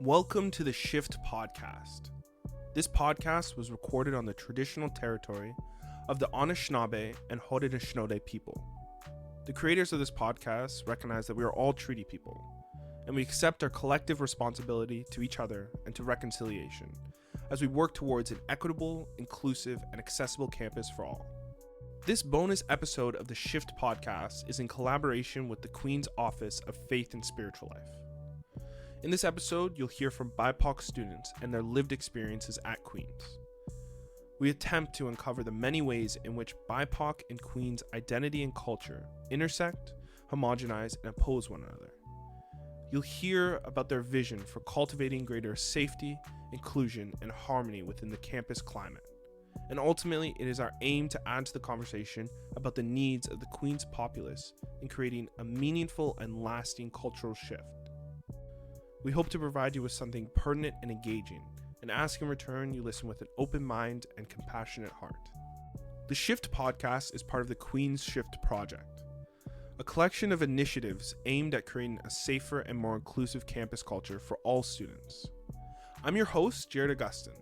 Welcome to the Shift Podcast. This podcast was recorded on the traditional territory of the Anishinaabe and Haudenosaunee people. The creators of this podcast recognize that we are all treaty people, and we accept our collective responsibility to each other and to reconciliation as we work towards an equitable, inclusive, and accessible campus for all. This bonus episode of the Shift Podcast is in collaboration with the Queen's Office of Faith and Spiritual Life. In this episode, you'll hear from BIPOC students and their lived experiences at Queen's. We attempt to uncover the many ways in which BIPOC and Queen's identity and culture intersect, homogenize, and oppose one another. You'll hear about their vision for cultivating greater safety, inclusion, and harmony within the campus climate. And ultimately, it is our aim to add to the conversation about the needs of the Queen's populace in creating a meaningful and lasting cultural shift. We hope to provide you with something pertinent and engaging, and ask in return you listen with an open mind and compassionate heart. The Shift Podcast is part of the Queen's Shift Project, a collection of initiatives aimed at creating a safer and more inclusive campus culture for all students. I'm your host, Jared Augustin,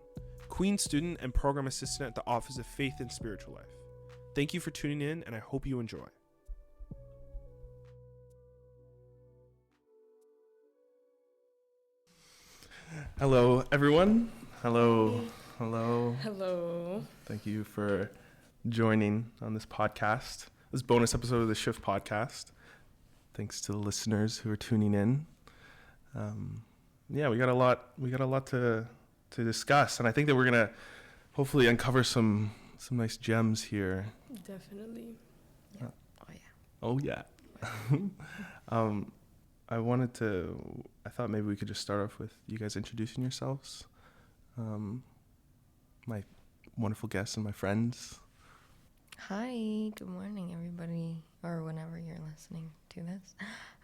Queen's student and program assistant at the Office of Faith and Spiritual Life. Thank you for tuning in, and I hope you enjoy. Hello, everyone. Hello. Thank you for joining on this podcast, this bonus episode of the Shift Podcast. Thanks to the listeners who are tuning in. We got a lot to discuss, and I think that we're gonna hopefully uncover some nice gems here. Definitely. Yeah. Oh yeah. I thought maybe we could just start off with you guys introducing yourselves. My wonderful guests and my friends. Hi, good morning, everybody, or whenever you're listening to this.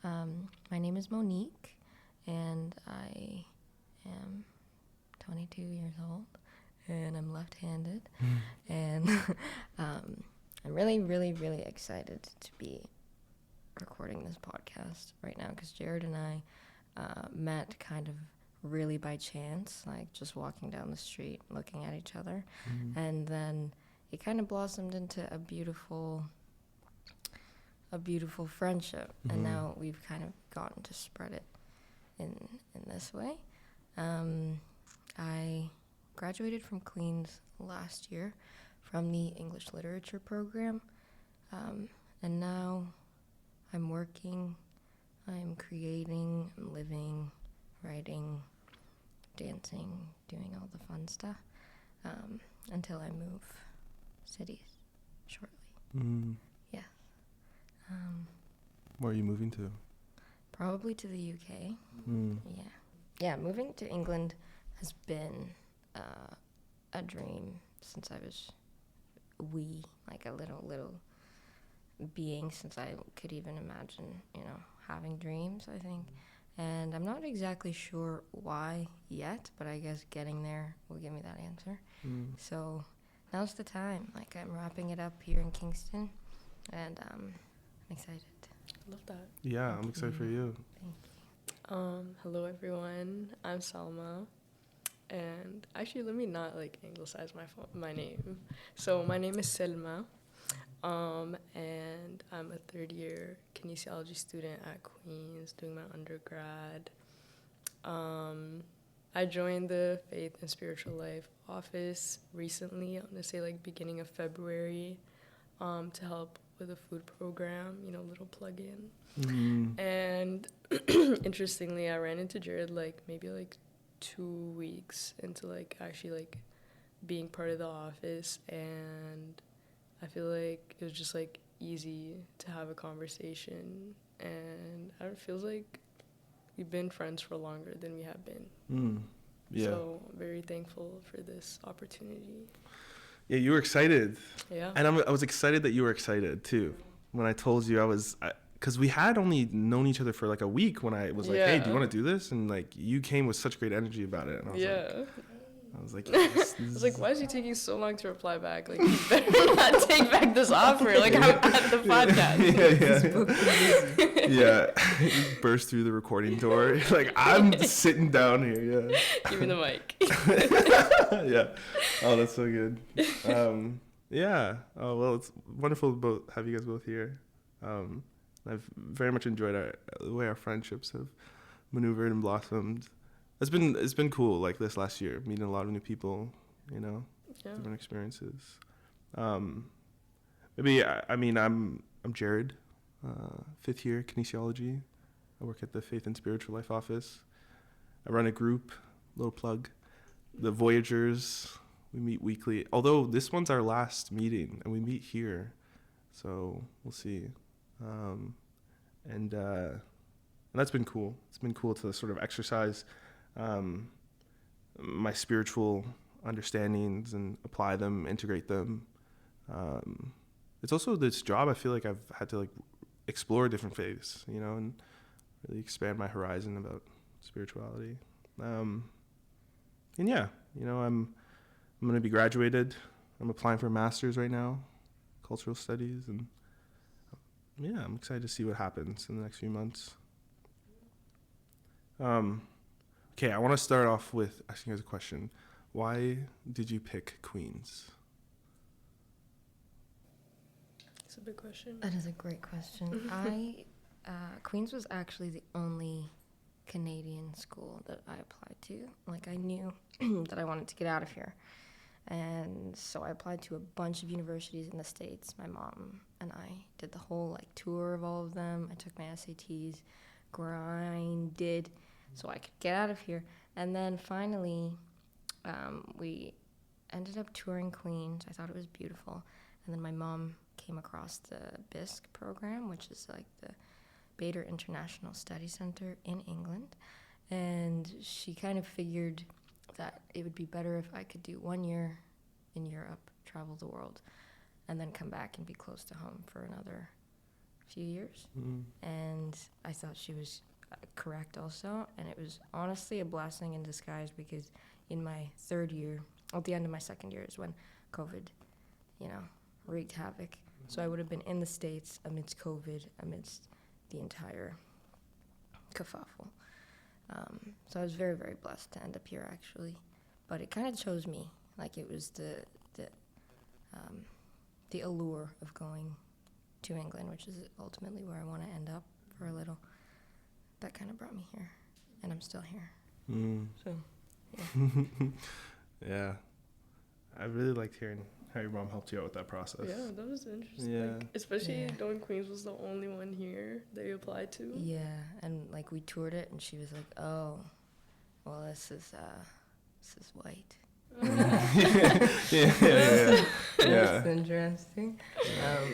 My name is Monique, and I am 22 years old, and I'm left-handed. And I'm really, really, really excited to be recording this podcast right now, because Jared and I met kind of really by chance, like just walking down the street looking at each other. And then it kind of blossomed into a beautiful friendship. And now we've kind of gotten to spread it in this way. I graduated from Queen's last year from the English Literature program, and now I'm working, I'm creating, I'm living, writing, dancing, doing all the fun stuff, until I move cities shortly. Yeah. Where are you moving to? Probably to the UK. Yeah, moving to England has been a dream since I was wee, like a little being, since I could even imagine, having dreams, I think. And I'm not exactly sure why yet, but I guess getting there will give me that answer. So now's the time. Like, I'm wrapping it up here in Kingston, and I'm excited. Love that. Yeah, I'm excited for you. Thank you. Hello everyone. I'm Salma, and actually, let me not anglicize my name. So my name is Selma. And I'm a third-year kinesiology student at Queen's doing my undergrad. I joined the Faith and Spiritual Life office recently, I'm going to say beginning of February, to help with a food program, little plug-in. And interestingly, I ran into Jared maybe 2 weeks into actually being part of the office, and I feel like it was just easy to have a conversation, and it feels like we've been friends for longer than we have been. Yeah. So I'm very thankful for this opportunity. Yeah, you were excited. Yeah. And I was excited that you were excited too. When I told you, because we had only known each other for a week when I was hey, do you want to do this? And you came with such great energy about it. And I was I was like, I was like, why is he taking so long to reply back? Like, you better not take back this offer. Like, I'm at the podcast. Yeah. Burst through the recording door. Like, I'm sitting down here. Yeah. Give me the mic. Yeah. Oh, that's so good. Yeah. Oh, well, it's wonderful to have you guys both here. I've very much enjoyed the way our friendships have maneuvered and blossomed. It's been cool, like, this last year, meeting a lot of new people, you know, different experiences. Maybe I'm Jared, 5th year kinesiology. I work at the Faith and Spiritual Life office. I run a group, little plug, the Voyagers. We meet weekly, although this one's our last meeting, and we meet here, so we'll see. And that's been cool. It's been cool to sort of exercise my spiritual understandings and apply them, integrate them. It's also this job I feel like I've had to like explore different faiths, you know, and really expand my horizon about spirituality. And yeah, you know, I'm going to be graduated. I'm applying for a master's right now, cultural studies, and yeah, I'm excited to see what happens in the next few months. Okay, I want to start off with asking you guys a question. Why did you pick Queens? It's a big question. That is a great question. Queens was actually the only Canadian school that I applied to. Like, I knew that I wanted to get out of here. And so I applied to a bunch of universities in the States. My mom and I did the whole, like, tour of all of them. I took my SATs, grinded so I could get out of here. And then finally, we ended up touring Queens. I thought it was beautiful. And then my mom came across the BISC program, which is like the Bader International Study Center in England. And she kind of figured that it would be better if I could do 1 year in Europe, travel the world, and then come back and be close to home for another few years. Mm-hmm. And I thought she was correct also, and it was honestly a blessing in disguise, because in my 3rd year, at the end of my 2nd year, is when COVID, you know, wreaked havoc. So I would have been in the States amidst COVID, amidst the entire kerfuffle. So I was very, very blessed to end up here, actually. But it kind of chose me. Like, it was the allure of going to England, which is ultimately where I want to end up for a little. That kind of brought me here, and I'm still here. So, yeah. Yeah. I really liked hearing how your mom helped you out with that process. Yeah, that was interesting. Yeah. Like, especially knowing Queens was the only one here that you applied to. Yeah, and like we toured it, and she was like, "Oh, well, this is white." Yeah. That's interesting.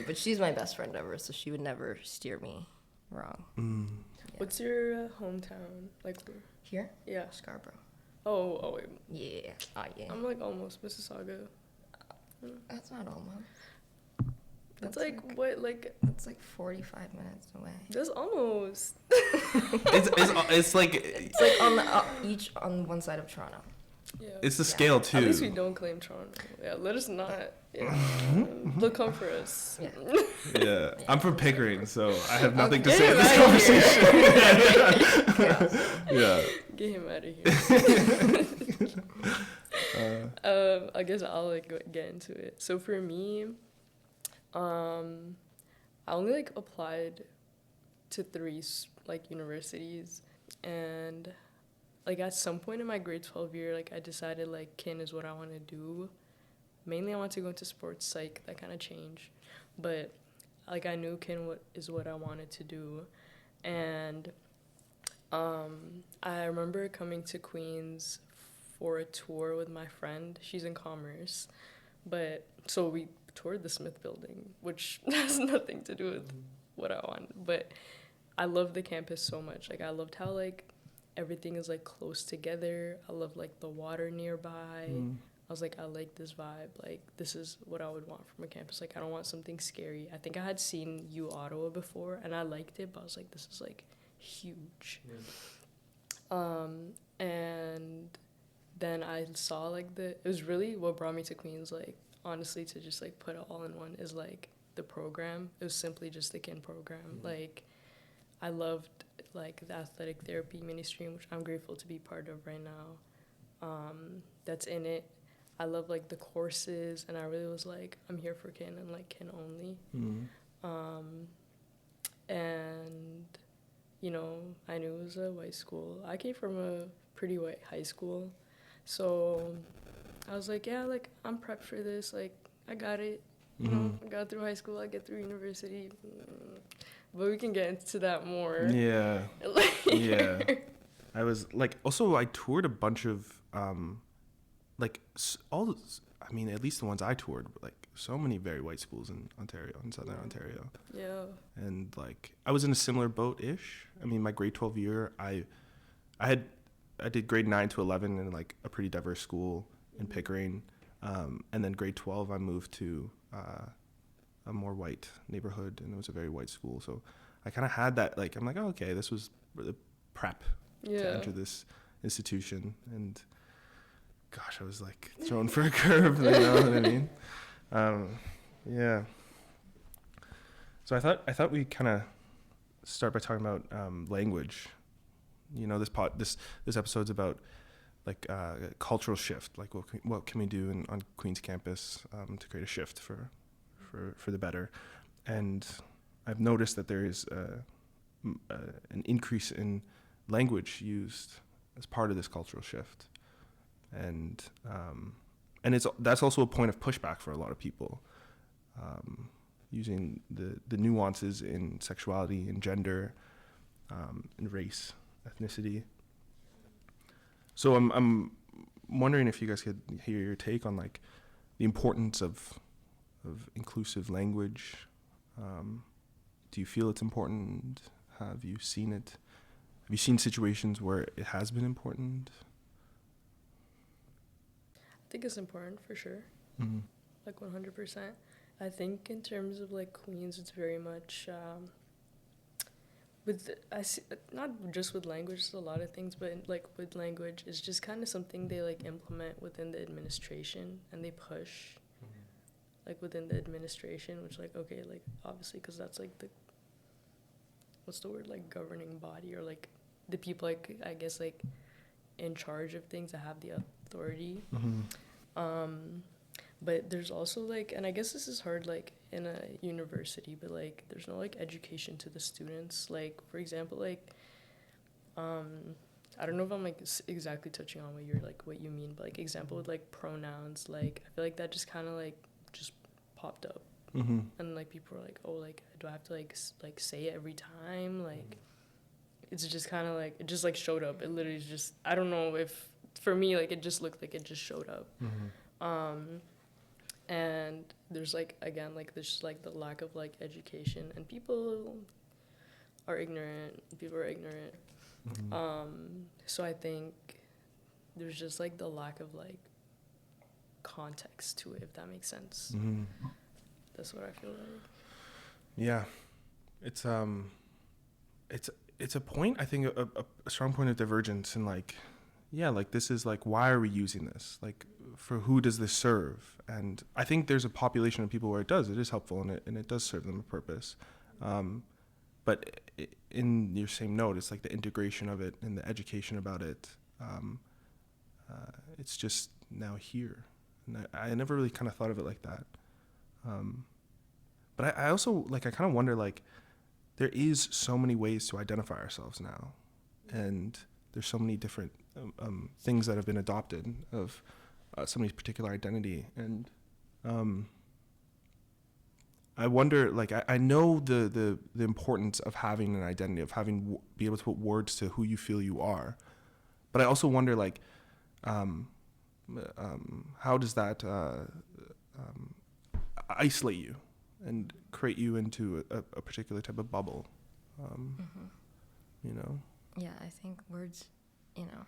But she's my best friend ever, so she would never steer me wrong. Yeah. What's your hometown? Like here? Yeah, Scarborough. Oh wait. Yeah. Yeah. I'm like almost Mississauga. That's not almost. That's like what, like? It's like 45 minutes away. That's almost. it's like each on one side of Toronto. Yeah. It's the scale too. At least we don't claim Toronto. Yeah, let us not. Yeah. They'll come for us. Yeah. Yeah. I'm from Pickering, so I have nothing to say in this conversation. Yeah. Get him out of here. I guess I'll like get into it. So for me, I only like applied to 3 like universities, and like at some point in my grade 12 year, like I decided like kin is what I want to do. Mainly I want to go into sports psych. That kind of changed, but like I knew kin is what I wanted to do. And I remember coming to Queens for a tour with my friend. She's in commerce, but so we toured the Smith building, which has nothing to do with what I want, but I love the campus so much. Like I loved how like everything is like close together. I love like the water nearby. I was like, I like this vibe. Like this is what I would want from a campus. Like I don't want something scary. I think I had seen U Ottawa before and I liked it, but I was like, this is like huge. And then I saw like it was really what brought me to Queens, like honestly, to just like put it all in one is like the program. It was simply just the kin program. Like I loved like the athletic therapy mini stream, which I'm grateful to be part of right now. That's in it. I love like the courses, and I really was like, I'm here for kin and like kin only. And you know, I knew it was a white school. I came from a pretty white high school, so I was like, yeah, like I'm prepped for this. Like I got it. You know, I got through high school. I get through university. But we can get into that more. Yeah. Yeah. I was like, also I toured a bunch of like I mean, at least the ones I toured, like so many very white schools in Ontario, in Southern Ontario. Yeah. And like I was in a similar boat-ish. I mean, my grade 12 year, I did grade 9 to 11 in like a pretty diverse school in Pickering. And then grade 12, I moved to a more white neighborhood, and it was a very white school. So I kind of had that, like, I'm like, oh, okay, this was the prep to enter this institution. And gosh, I was like thrown for a curve, you know what I mean? Yeah. So I thought we'd kind of start by talking about language. You know, this episode's about like cultural shift. Like what can we do on Queen's campus to create a shift for the better? And I've noticed that there is an increase in language used as part of this cultural shift, and that's also a point of pushback for a lot of people. Using the nuances in sexuality and gender, and race, ethnicity. So I'm wondering if you guys could hear your take on like the importance of inclusive language. Do you feel it's important? Have you seen it? Have you seen situations where it has been important? I think it's important for sure. Mm-hmm. Like 100%. I think in terms of like Queens, it's very much not just with language, it's a lot of things, but like with language, it's just kind of something they like implement within the administration, and they push like within the administration, which like, okay, like obviously because that's like what's the word, like governing body, or like the people like I guess like in charge of things that have the authority. But there's also like, and I guess this is hard like in a university, but like there's no like education to the students. Like for example, like I don't know if I'm like exactly touching on what you mean, but like example with like pronouns, like I feel like that just kind of like just popped up. And like people were like, oh, like do I have to like say it every time? Like it's just kind of like it just like showed up. It literally just, I don't know if for me like it just looked like it just showed up. And there's like again like there's like the lack of like education, and people are ignorant. So I think there's just like the lack of like context to it, if that makes sense. That's what I feel like. Yeah, it's a point, I think, a strong point of divergence in like, yeah, like this is like, why are we using this? Like, for who does this serve? And I think there's a population of people where it is helpful, and it does serve them a purpose. But in your same note, it's like the integration of it and the education about it. It's just now here, and I never really kind of thought of it like that. But I also like, I kind of wonder, like, there is so many ways to identify ourselves now, and there's so many different things that have been adopted of somebody's particular identity, and I wonder, like, I know the importance of having an identity, of be able to put words to who you feel you are, but I also wonder, like, how does that isolate you and create you into a particular type of bubble, you know? Yeah, I think words, you know,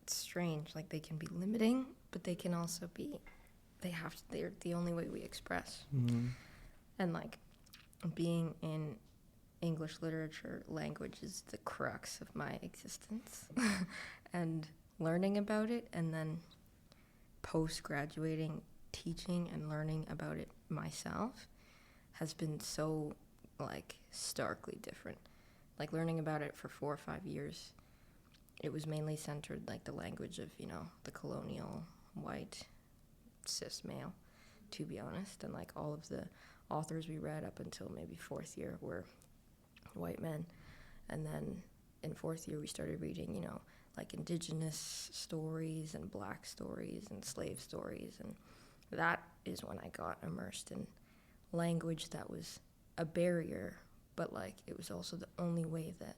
it's strange. Like, they can be limiting, but they can also be, they're the only way we express. And, like, being in English literature, language is the crux of my existence. And learning about it and then post-graduating, teaching and learning about it myself has been so, like, starkly different. Like, learning about it for 4 or 5 years, it was mainly centered, like, the language of, you know, the colonial, white, cis male, to be honest. And, like, all of the authors we read up until maybe 4th year were white men. And then in 4th year, we started reading, you know, like, indigenous stories and black stories and slave stories. And that is when I got immersed in language that was a barrier, but, like, it was also the only way that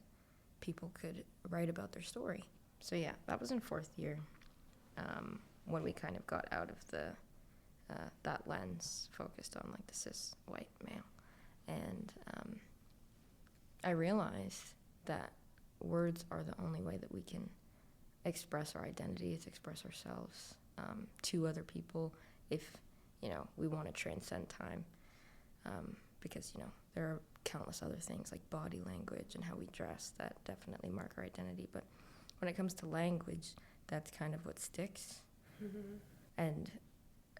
people could write about their story. So yeah, that was in 4th year, when we kind of got out of the that lens focused on, like, the cis white male. And I realized that words are the only way that we can express our identities, express ourselves to other people, if, you know, we want to transcend time. Because, you know, there are countless other things like body language and how we dress that definitely mark our identity. But when it comes to language, that's kind of what sticks. Mm-hmm. And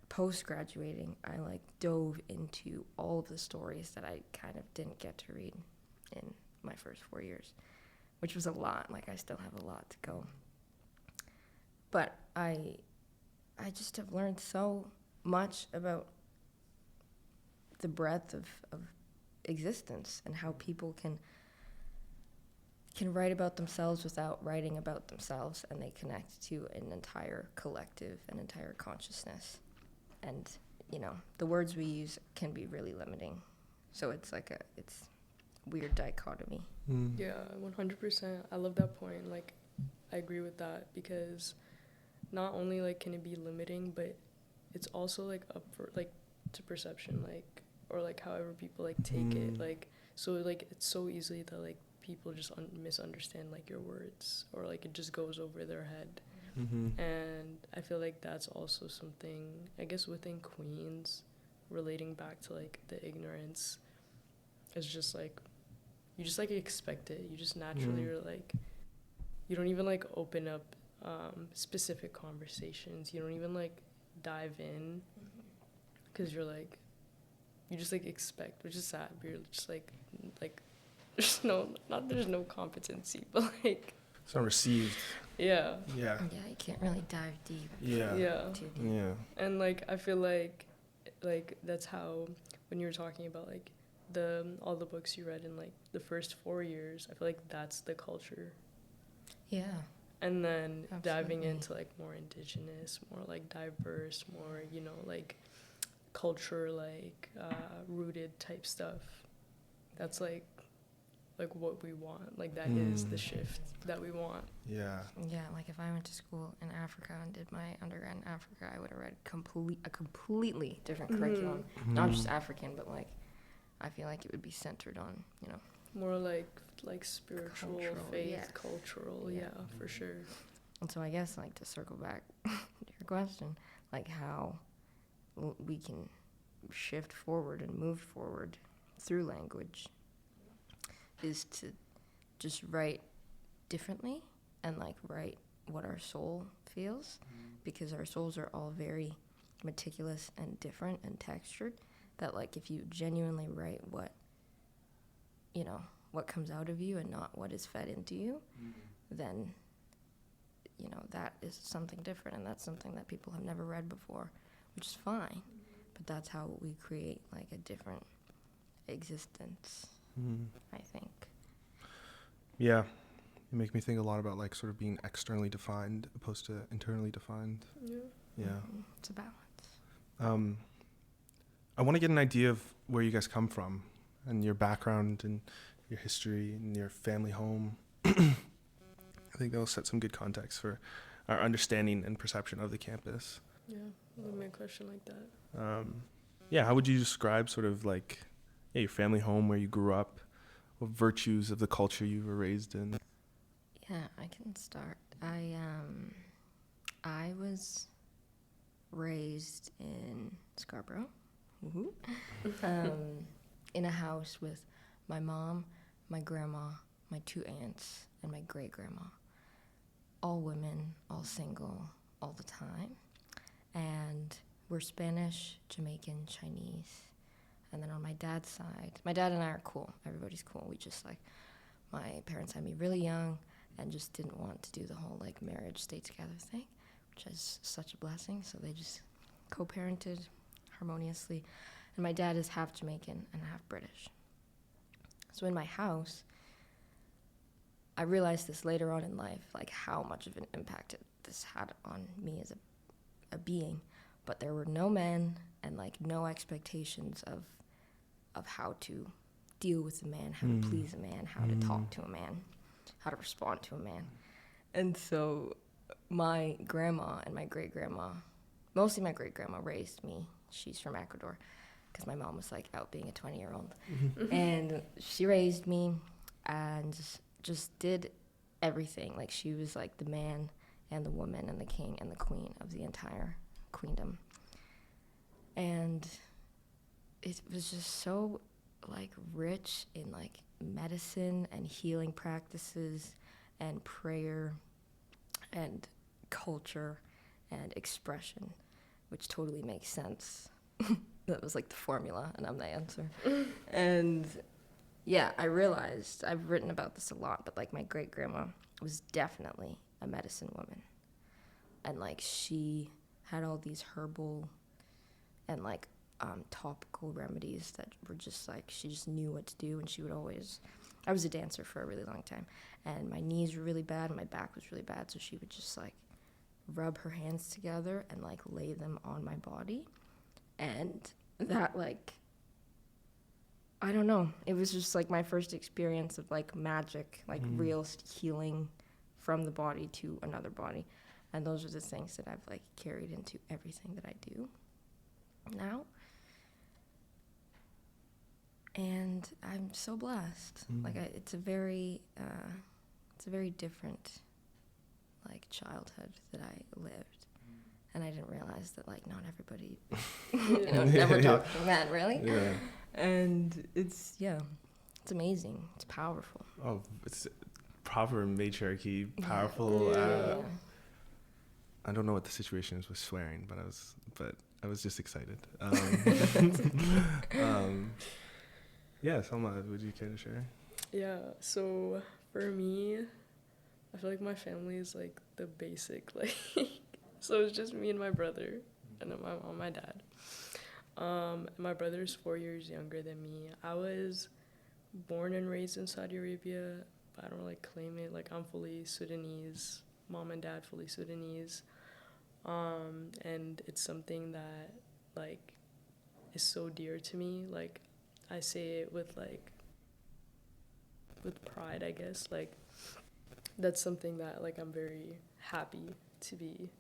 post-graduating, I, like, dove into all of the stories that I kind of didn't get to read in my first 4 years, which was a lot. Like, I still have a lot to go. But I just have learned so much about the breadth of existence and how people can write about themselves without writing about themselves, and they connect to an entire collective, an entire consciousness. And, you know, the words we use can be really limiting. So it's like it's weird dichotomy. Yeah, 100%. I love that point. Like, I agree with that, because not only, like, can it be limiting, but it's also, like, up for, like, to perception, like, or, like, however people, like, take it. Like, so, like, it's so easily that, like, people just misunderstand, like, your words, or, like, it just goes over their head. And I feel like that's also something, I guess, within Queens, relating back to, like, the ignorance. It's just, like, you just, like, expect it. You just naturally are, like, you don't even, like, open up specific conversations. You don't even, like, dive in, because you're, like, you just, like, expect, which is sad, but you're just, like, there's no competency, but, like, It's not received. yeah. Yeah, you can't really dive deep. Yeah. Too deep. Yeah. And, like, I feel like that's how, when you were talking about, like, all the books you read in, like, the first 4 years, I feel like that's the culture. Yeah. And then diving Absolutely. into, like, more indigenous, more, like, diverse, more, you know, like, culture, like, rooted type stuff. That's, like what we want. Like, that is the shift that we want. Yeah. Yeah, like, if I went to school in Africa and did my undergrad in Africa, I would have read a completely different curriculum. Not just African, but, like, I feel like it would be centered on, you know, More like spiritual, Cultural, faith, yes. cultural, Yeah. yeah, for sure. And so I guess, like, to circle back to your question, like, how we can shift forward and move forward through language is to just write differently and, like, write what our soul feels, because our souls are all very meticulous and different and textured, that, like, if you genuinely write what, you know, what comes out of you and not what is fed into you, then, you know, that is something different, and that's something that people have never read before, which is fine, but that's how we create, like, a different existence, I think. Yeah. You make me think a lot about, like, sort of being externally defined opposed to internally defined. Yeah. It's a balance. I want to get an idea of where you guys come from and your background and your history and your family home. I think that will set some good context for our understanding and perception of the campus. Yeah, let me a question like that. Yeah, how would you describe sort of, like, your family home, where you grew up, what virtues of the culture you were raised in? Yeah, I can start. I was raised in Scarborough, in a house with my mom, my grandma, my 2 aunts, and my great-grandma. All women, all all single all the time. And we're Spanish, Jamaican, Chinese. And then on my dad's side, my dad and I are cool. Everybody's cool. We just like, my parents had me really young and just didn't want to do the whole like marriage, stay together thing, which is such a blessing. So they just co-parented harmoniously. And my dad is half Jamaican and half British. So in my house, I realized this later on in life, like how much of an impact this had on me as a being. But there were no men and like no expectations of how to deal with a man, how to please a man, how to talk to a man, how to respond to a man. And so my grandma and my great-grandma, mostly my great-grandma, raised me. She's from Ecuador because my mom was like out being a 20-year-old. And she raised me and just did everything. Like she was like the man and the woman and the king and the queen of the entire queendom. And it was just so like rich in like medicine and healing practices and prayer and culture and expression, which totally makes sense. That was like the formula and I'm the answer. And yeah, I realized, I've written about this a lot, but like my great grandma was definitely a medicine woman. And like she had all these herbal and like topical remedies that were just like, she just knew what to do. And she would always, I was a dancer for a really long time and my knees were really bad and my back was really bad. So she would just like rub her hands together and like lay them on my body. And that like, I don't know, it was just like my first experience of like magic, like real healing from the body to another body. And those are the things that I've like carried into everything that I do now. And I'm so blessed. Like it's a very different like childhood that I lived. And I didn't realize that like not everybody, never talked to men, really. Yeah. And it's amazing. It's powerful. Oh, it's proper matriarchy, powerful. I don't know what the situation is with swearing, but I was just excited. Yeah, Salma, would you care to share? Yeah, so for me, I feel like my family is like the basic, like, so it's just me and my brother, and then my mom, my dad. My brother's 4 years younger than me. I was born and raised in Saudi Arabia, but I don't like claim it. Like I'm fully Sudanese, mom and dad fully Sudanese. And it's something that like is so dear to me. Like I say it with pride, I guess. Like that's something that like I'm very happy to be.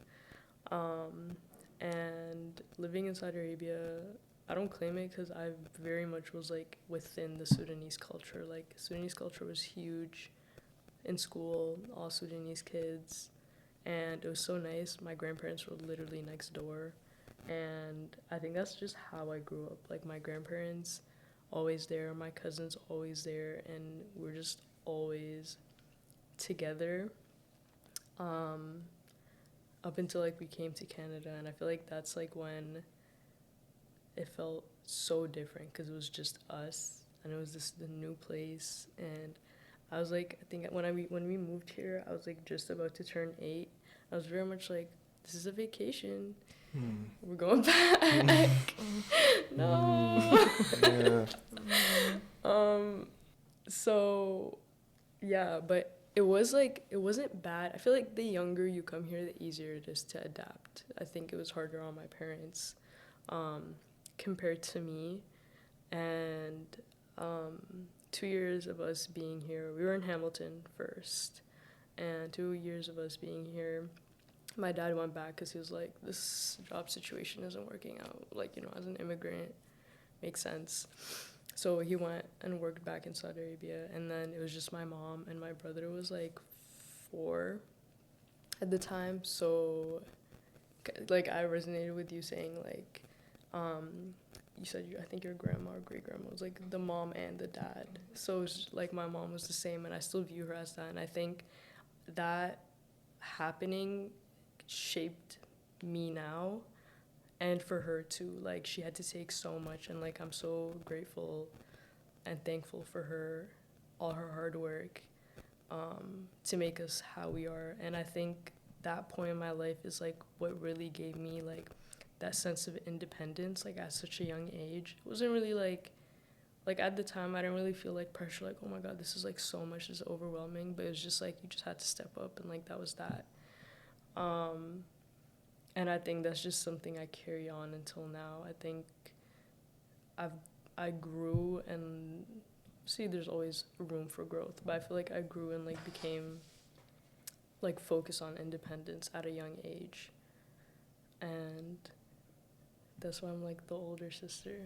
And living in Saudi Arabia, I don't claim it because I very much was like within the Sudanese culture. Like Sudanese culture was huge in school, all Sudanese kids, and it was so nice. My grandparents were literally next door, and I think that's just how I grew up. Like my grandparents always there, my cousins always there, and we're just always together. Up until like we came to Canada, and I feel like that's like when it felt so different because it was just us and it was the new place. And I was like, I think when we moved here, I was like just about to turn 8. I was very much like, this is a vacation, we're going back. No. So yeah, but it wasn't bad. I feel like the younger you come here, the easier it is to adapt. I think it was harder on my parents compared to me. And 2 years of us being here, we were in Hamilton first, and 2 years of us being here, my dad went back because he was like, this job situation isn't working out. Like, as an immigrant, makes sense. So he went and worked back in Saudi Arabia, and then it was just my mom, and my brother was like 4 at the time. So like I resonated with you saying like you said I think your grandma or great grandma was like the mom and the dad. So it was like my mom was the same, and I still view her as that. And I think that happening shaped me now, and for her too. Like, she had to take so much, and like, I'm so grateful and thankful for her, all her hard work, to make us how we are. And I think that point in my life is like what really gave me like that sense of independence, like at such a young age. It wasn't really like at the time I didn't really feel like pressure, like, oh my god, this is like so much, this is overwhelming, but it was just like you just had to step up, and like that was that. And I think that's just something I carry on until now. I think I grew, and see, there's always room for growth, but I feel like I grew and like became like focused on independence at a young age, and that's why I'm like the older sister.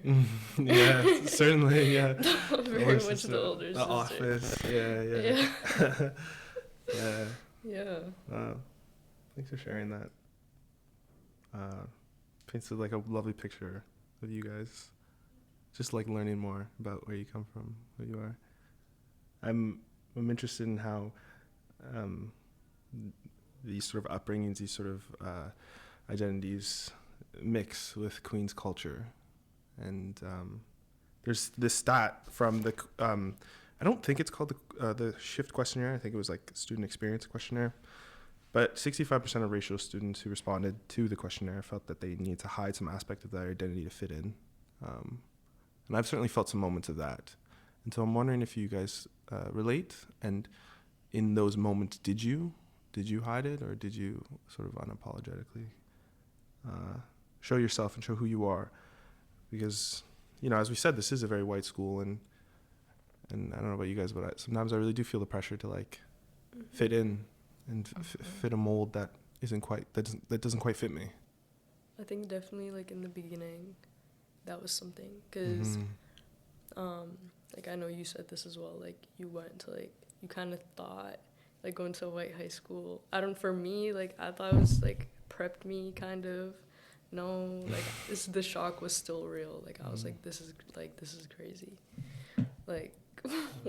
Yeah, certainly, yeah. Very much sister, the older the sister. Office, yeah. Yeah. Yeah. Wow. Thanks for sharing that. Paints like a lovely picture of you guys. Just like learning more about where you come from, who you are. I'm interested in how these sort of upbringings, these sort of identities mix with Queen's culture. And there's this stat from the I don't think it's called the Shift questionnaire. I think it was like student experience questionnaire. But 65% of racial students who responded to the questionnaire felt that they needed to hide some aspect of their identity to fit in. And I've certainly felt some moments of that. And so I'm wondering if you guys relate. And in those moments, did you hide it, or did you sort of unapologetically show yourself and show who you are? Because, you know, as we said, this is a very white school, and I don't know about you guys, but sometimes I really do feel the pressure to like fit in and fit a mold that doesn't quite fit me. I think definitely like in the beginning, that was something, because like I know you said this as well. Like you went to like you kind of thought like going to a white high school. For me, like I thought it was like prepped me kind of. No, like the shock was still real. Like I was like, this is crazy. Like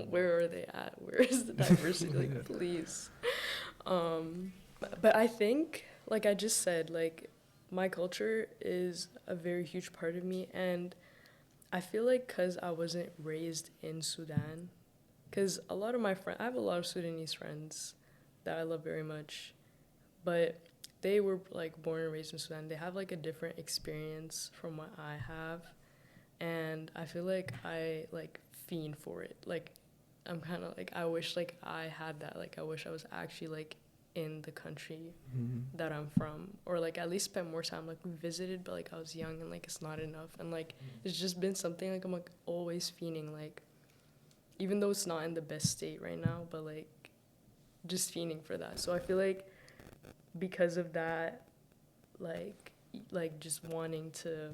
where are they at? Where is the diversity? Like please. But I think, like I just said, like my culture is a very huge part of me, and I feel like because I wasn't raised in Sudan, because a lot of my friends, I have a lot of Sudanese friends that I love very much, but they were like born and raised in Sudan. They have like a different experience from what I have, and I feel like I like fiend for it. Like I'm kind of like, I wish like I had that. Like I wish I was actually like in the country that I'm from, or like at least spent more time. Like we visited, but like I was young, and like it's not enough. And like it's just been something like I'm like always fiending, like even though it's not in the best state right now, but like just fiending for that. So I feel like because of that, like just wanting to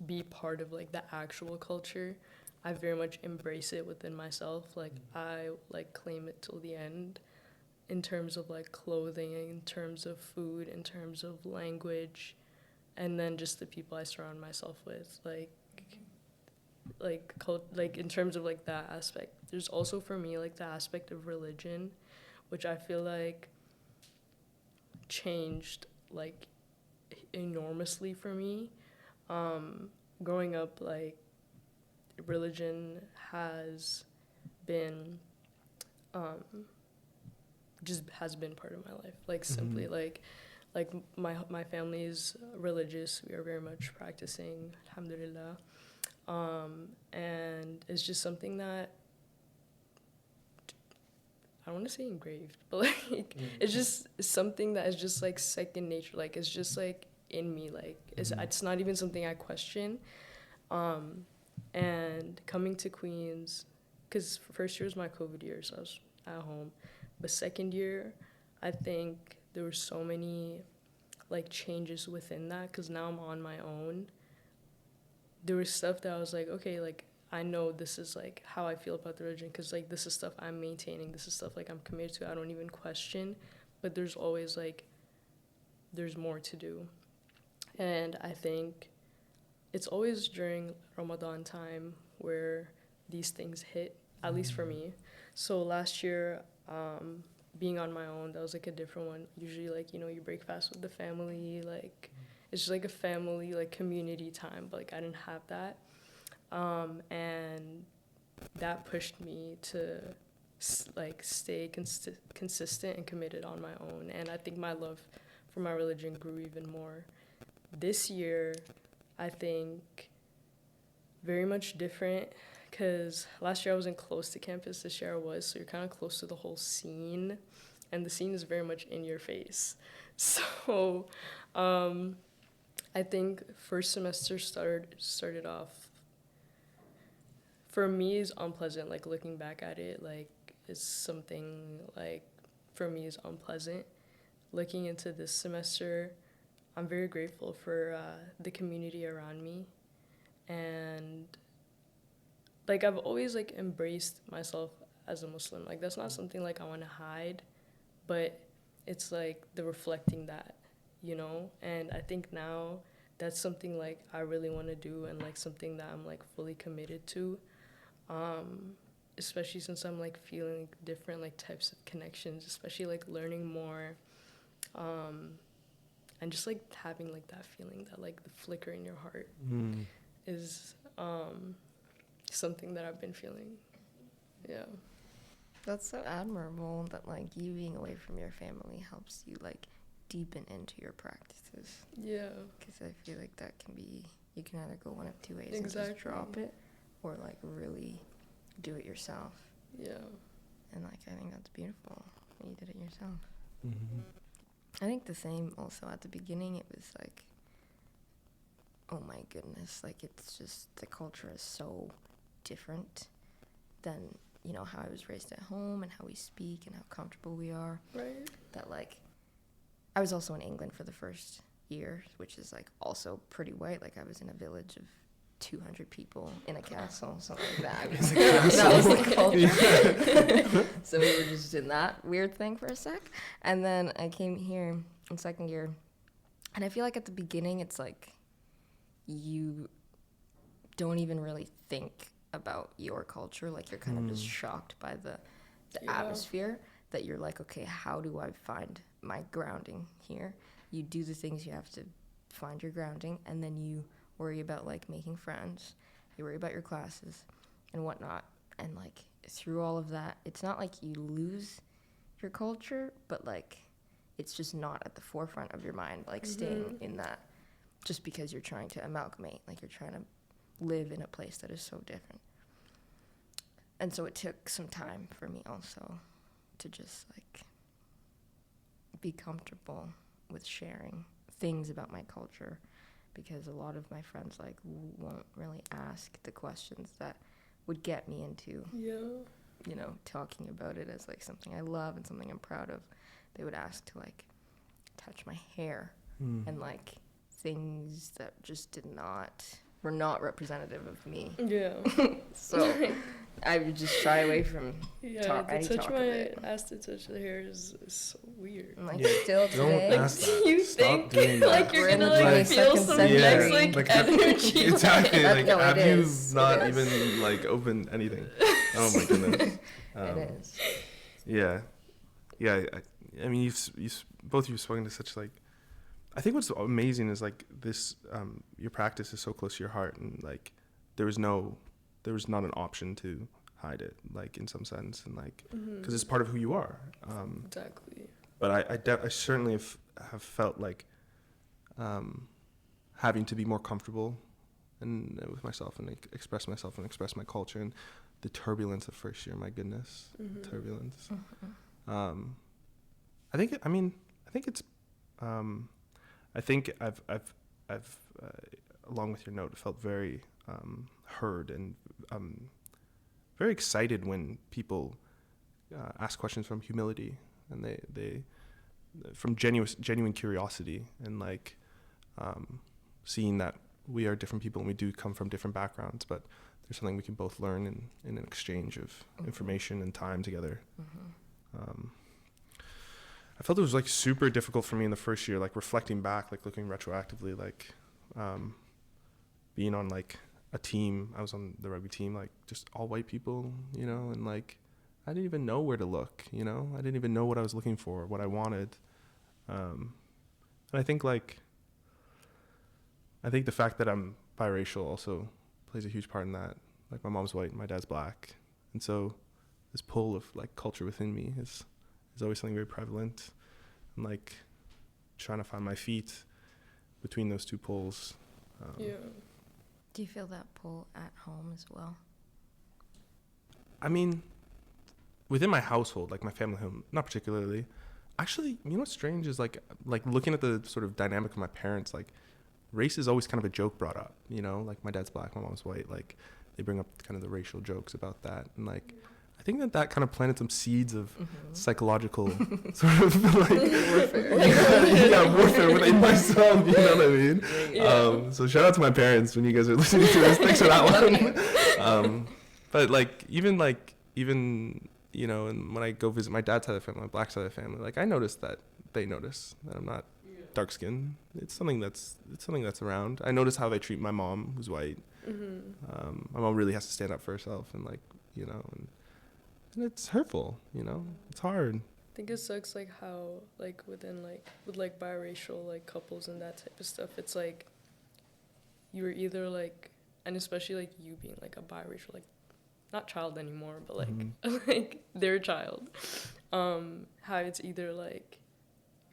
be part of like the actual culture, I very much embrace it within myself. Like I like claim it till the end, in terms of like clothing, in terms of food, in terms of language, and then just the people I surround myself with, like in terms of like that aspect. There's also for me like the aspect of religion, which I feel like changed like enormously for me. Growing up, like religion has been just has been part of my life, like simply like my family is religious. We are very much practicing, alhamdulillah, and it's just something that I don't want to say engraved, but like it's just something that is just like second nature. Like it's just like in me. Like it's not even something I question. And coming to Queens, because first year was my COVID year, so I was at home. But second year, I think there were so many like changes within that, because now I'm on my own. There was stuff that I was like, okay, like I know this is like how I feel about the religion, because like this is stuff I'm maintaining, this is stuff like I'm committed to, I don't even question. But there's always like there's more to do. And I think it's always during Ramadan time where these things hit, at least for me. So last year, being on my own, that was like a different one. Usually, like, you know, you break fast with the family, like it's just like a family, like community time, but like I didn't have that. And that pushed me to like stay consistent and committed on my own. And I think my love for my religion grew even more. This year, I think very much different, because last year I wasn't close to campus. This year I was, so you're kind of close to the whole scene, and the scene is very much in your face. So I think first semester started off, for me, is unpleasant. Like looking back at it, like it's something like for me is unpleasant. Looking into this semester, I'm very grateful for the community around me, and like I've always like embraced myself as a Muslim. Like that's not something like I want to hide, but it's like the reflecting that, you know? And I think now that's something like I really want to do, and like something that I'm like fully committed to. Especially since I'm like feeling like, different like types of connections, especially like learning more, and just like having like that feeling that like the flicker in your heart is something that I've been feeling. Yeah. That's so admirable that like you being away from your family helps you like deepen into your practices. Yeah. Because I feel like that can be, you can either go one of two ways Exactly. and just drop it, or like really do it yourself. Yeah. And like I think that's beautiful that you did it yourself. Mm-hmm. I think the same also at the beginning. It was like, oh my goodness, like it's just the culture is so different than, you know, how I was raised at home and how we speak and how comfortable we are. Right. That like, I was also in England for the first year, which is like also pretty white. Like I was in a village of 200 people in a castle, something like that. That was the culture. So we were just in that weird thing for a sec. And then I came here in second year, and I feel like at the beginning it's like you don't even really think about your culture. Like you're kind of just shocked by the atmosphere, that you're like, okay, how do I find my grounding here? You do the things you have to find your grounding, and then you worry about like making friends, you worry about your classes and whatnot. And like through all of that, it's not like you lose your culture, but like it's just not at the forefront of your mind, like staying in that, just because you're trying to amalgamate, like you're trying to live in a place that is so different. And so it took some time for me also to just like be comfortable with sharing things about my culture, because a lot of my friends like won't really ask the questions that would get me into, you know, talking about it as like something I love and something I'm proud of. They would ask to like touch my hair and like things that just were not representative of me. Yeah. So I would just shy away from any talk of it. Ask to touch the hair is so weird. And, like still today, Don't ask that. You Stop think doing that. like you're We're in gonna the like feel 22nd some century. next like energy? Exactly. Like, No, it have you is. not It is. even like opened anything? Oh my goodness. It is. Yeah. I mean, both of you spoken to such like. I think what's amazing is like this. Your practice is so close to your heart, and like there was not an option to hide it, like in some sense, and like because it's part of who you are. Exactly. But I certainly have felt like having to be more comfortable and with myself and express myself and express my culture, and the turbulence of first year. My goodness, turbulence. I think I've along with your note, felt very heard and very excited when people ask questions from humility, and they from genuine curiosity, and like seeing that we are different people and we do come from different backgrounds, but there's something we can both learn in an exchange of information and time together. I felt it was like super difficult for me in the first year, like reflecting back, like looking retroactively, like being on like a team. I was on the rugby team, like just all white people, you know, and like I didn't even know where to look, you know? I didn't even know what I was looking for, what I wanted. And I think the fact that I'm biracial also plays a huge part in that. Like, my mom's white and my dad's black. And so this pull of like culture within me is always something very prevalent. And like trying to find my feet between those two poles. Yeah. Do you feel that pull at home as well? I mean, within my household, like my family home, not particularly. Actually, you know what's strange is like looking at the sort of dynamic of my parents, like race is always kind of a joke brought up, you know, like my dad's black, my mom's white, like they bring up kind of the racial jokes about that. And like, I think that kind of planted some seeds of psychological sort of like warfare within myself, you know what I mean? Yeah. So shout out to my parents when you guys are listening to this. Thanks for that one. But like, even, you know, and when I go visit my dad's side of the family, my black side of the family, like I notice that they notice that I'm not dark skinned. It's something that's around. I notice how they treat my mom, who's white. My mom really has to stand up for herself, and like, you know, and it's hurtful, you know, it's hard. I think it sucks like how like within like with like biracial like couples and that type of stuff, it's like you're either like, and especially like you being like a biracial like not child anymore but like like their child, how it's either like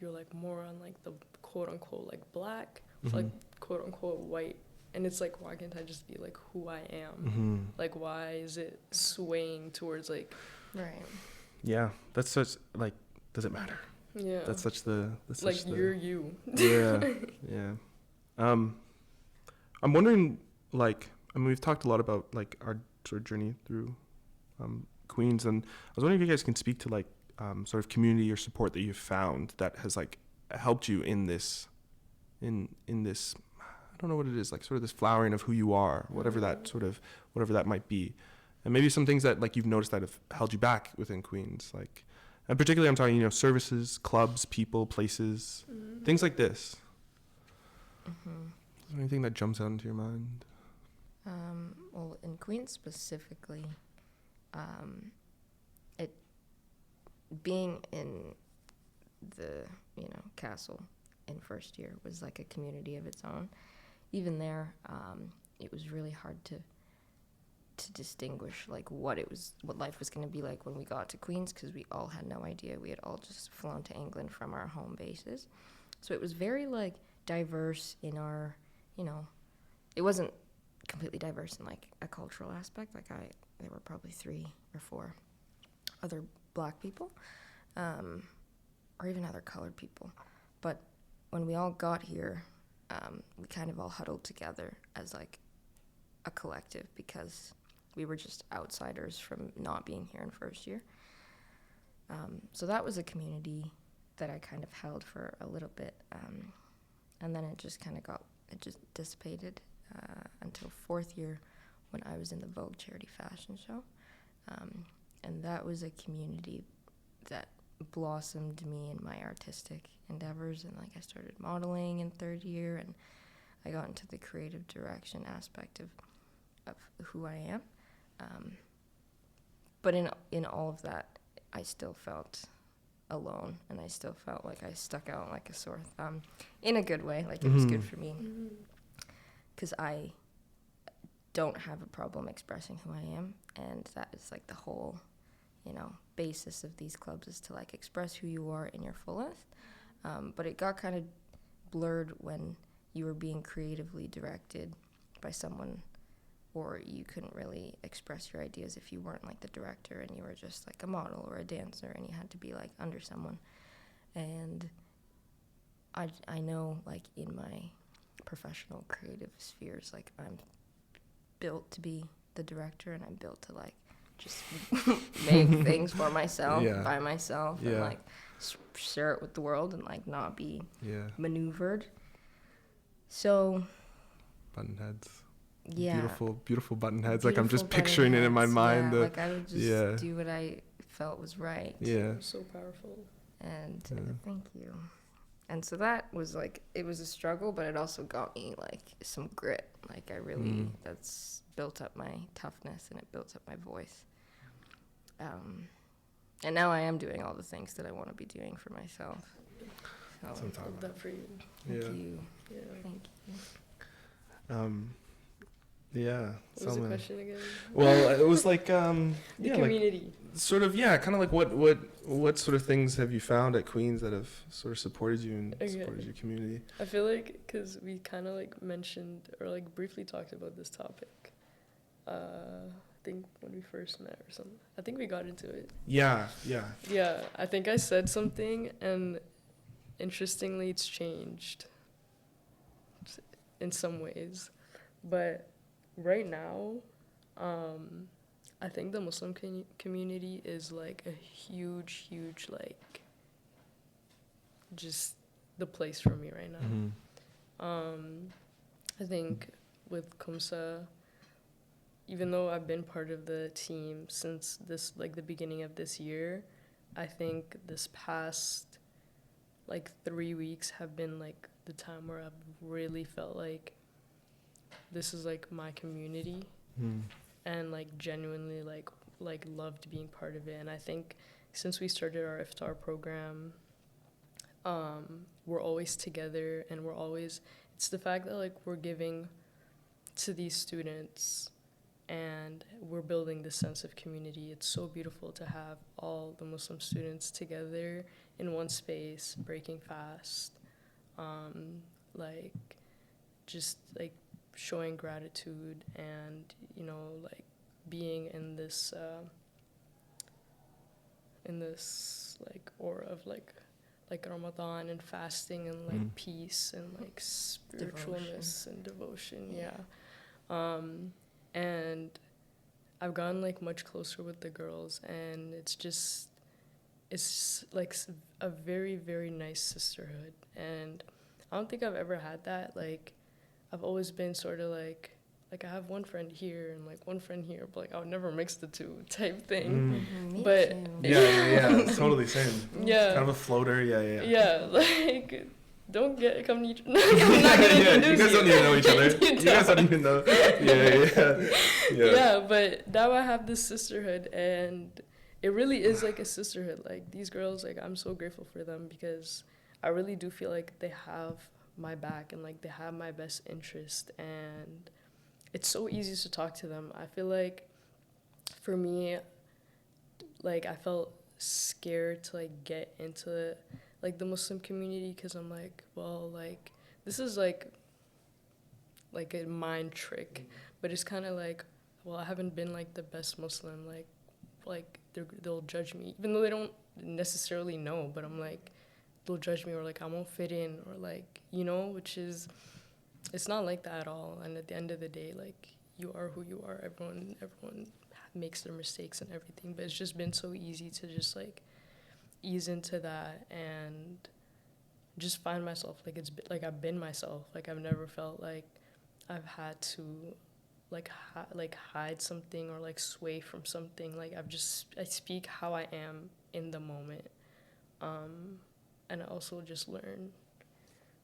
you're like more on like the quote unquote like black or like quote unquote white, and it's like, why can't I just be like who I am? Like, why is it swaying towards like Right. Yeah, that's such, like, does it matter? Yeah, That's such the you're you. Yeah. I'm wondering, like, I mean, we've talked a lot about like our sort of journey through Queens, and I was wondering if you guys can speak to like sort of community or support that you've found that has like helped you in this I don't know what it is, like sort of this flowering of who you are, whatever that might be. And maybe some things that like you've noticed that have held you back within Queens, like, and particularly I'm talking, you know, services, clubs, people, places, things like this. Is there anything that jumps out into your mind? Well, in Queens specifically, it being in the, you know, castle in first year was like a community of its own. Even there, it was really hard to distinguish like what life was going to be like when we got to Queens, because we all had no idea. We had all just flown to England from our home bases, so it was very like diverse in our, you know, it wasn't completely diverse in like a cultural aspect. Like there were probably 3 or 4 other black people, or even other colored people, but when we all got here, we kind of all huddled together as like a collective, because we were just outsiders from not being here in first year. So that was a community that I kind of held for a little bit, and then it just dissipated until fourth year when I was in the Vogue charity fashion show, and that was a community that blossomed me in my artistic endeavors, and like I started modeling in third year, and I got into the creative direction aspect of who I am. But in all of that, I still felt alone, and I still felt like I stuck out like a sore thumb, in a good way. Like it was good for me, because I don't have a problem expressing who I am, and that is like the whole, you know, basis of these clubs, is to like express who you are in your fullest. But it got kind of blurred when you were being creatively directed by someone, or you couldn't really express your ideas if you weren't like the director, and you were just like a model or a dancer, and you had to be like under someone. And I know like in my professional creative spheres, like I'm built to be the director, and I'm built to like just make things for myself, by myself, and like share it with the world, and like not be maneuvered. So button heads. Yeah. Beautiful button heads. Like I'm just picturing it in my mind. Yeah, like I would just do what I felt was right. Yeah. So powerful. And thank you. And so that was like, it was a struggle, but it also got me like some grit. Like I really, that's built up my toughness, and it built up my voice. And now I am doing all the things that I want to be doing for myself. So That's what I'm talking Love that for you. thank Yeah. you. Yeah. Thank you. Yeah. What was the question again? Well, it was like, The community. sort of, yeah, kind of like what sort of things have you found at Queens that have sort of supported you and Okay. supported your community? I feel like because we kind of like mentioned or like briefly talked about this topic. I think when we first met or something. I think we got into it. Yeah. Yeah, I think I said something, and interestingly, it's changed in some ways. But right now, I think the Muslim community is like a huge, like, just the place for me right now. Mm-hmm. I think with Kumsa, even though I've been part of the team since this, like, the beginning of this year, I think this past, like, 3 weeks have been, like, the time where I've really felt like this is, like, my community and, like, genuinely, like loved being part of it. And I think since we started our iftar program, we're always together, and it's the fact that, like, we're giving to these students and we're building this sense of community. It's so beautiful to have all the Muslim students together in one space, breaking fast, like, just, like, showing gratitude and, you know, like, being in this like, aura of, like Ramadan and fasting and, like, peace and, like, spiritualness and devotion, and I've gotten, like, much closer with the girls, and it's like a very, very nice sisterhood. And I don't think I've ever had that. Like, I've always been sort of like I have one friend here and, like, one friend here, but, like, I would never mix the two type thing. Me But too. Yeah. Totally same. Yeah. Kind of a floater. Yeah. Yeah, like, don't come to each other. I'm not gonna You introduce guys don't even know each other. You You guys don't even know. Yeah. Yeah, but now I have this sisterhood, and it really is like a sisterhood. Like, these girls, like, I'm so grateful for them because I really do feel like they have my back and, like, they have my best interest, and it's so easy to talk to them. I feel like for me, like, I felt scared to, like, get into, like, the Muslim community because I'm like, well, like, this is like a mind trick, but it's kind of like, well, I haven't been, like, the best Muslim, like they'll judge me, even though they don't necessarily know, but I'm like, they'll judge me, or, like, I won't fit in, or, like, you know, which is, it's not like that at all. And at the end of the day, like, you are who you are. Everyone makes their mistakes and everything, but it's just been so easy to just, like, ease into that and just find myself. Like, it's like I've been myself. Like, I've never felt like I've had to, like, hide something or, like, sway from something. Like, I speak how I am in the moment, and I also just learn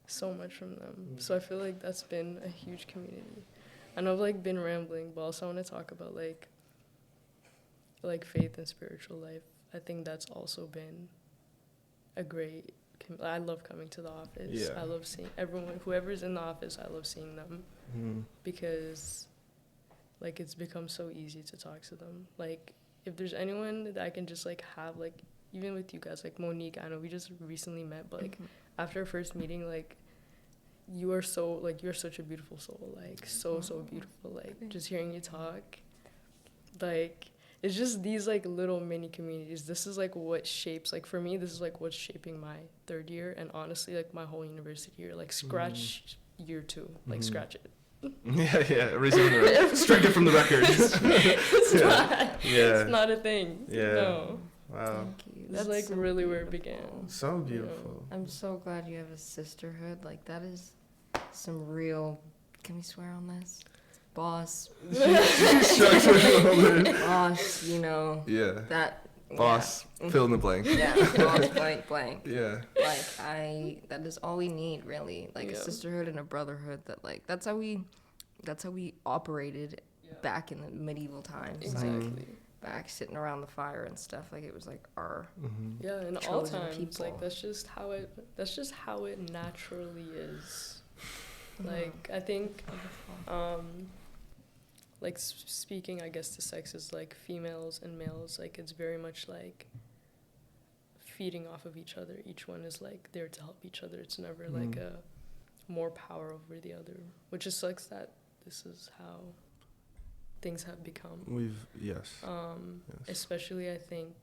so much from them. So I feel like that's been a huge community. I know I've, like, been rambling, but also I want to talk about, like faith and spiritual life. I think that's also been a great I love coming to the office. Yeah. I love seeing everyone, whoever's in the office, I love seeing them because, like, it's become so easy to talk to them. Like, if there's anyone that I can just, like, have, like, even with you guys, like Monique, I know we just recently met, but, like, after our first meeting, like, you're such a beautiful soul, like, so beautiful. Like, just hearing you talk, like, it's just these, like, little mini communities. This is, like, what shapes, like, for me, this is, like, what's shaping my third year, and honestly, like, my whole university year. Like, scratch year 2, like, scratch it. Yeah, strike it from the record. It's not a thing. Yeah. No. Wow. Thank you. That's, like, so really where it beautiful. began. So beautiful. I'm so glad you have a sisterhood. Like, that is some real, can we swear on this? Boss, you know. Yeah. That. Boss, fill in the blank. Yeah, boss, blank. Yeah. Like, that is all we need, really. Like, a sisterhood and a brotherhood that, like, that's how we operated back in the medieval times. Exactly. back, sitting around the fire and stuff. Like, it was like our Yeah, in all chosen times, people. like that's just how it naturally is. Like I think, like speaking, I guess, to sexes like females and males, like it's very much like feeding off of each other. Each one is like there to help each other. It's never like a more power over the other, which just sucks that this is how things have become. Yes. Especially I think,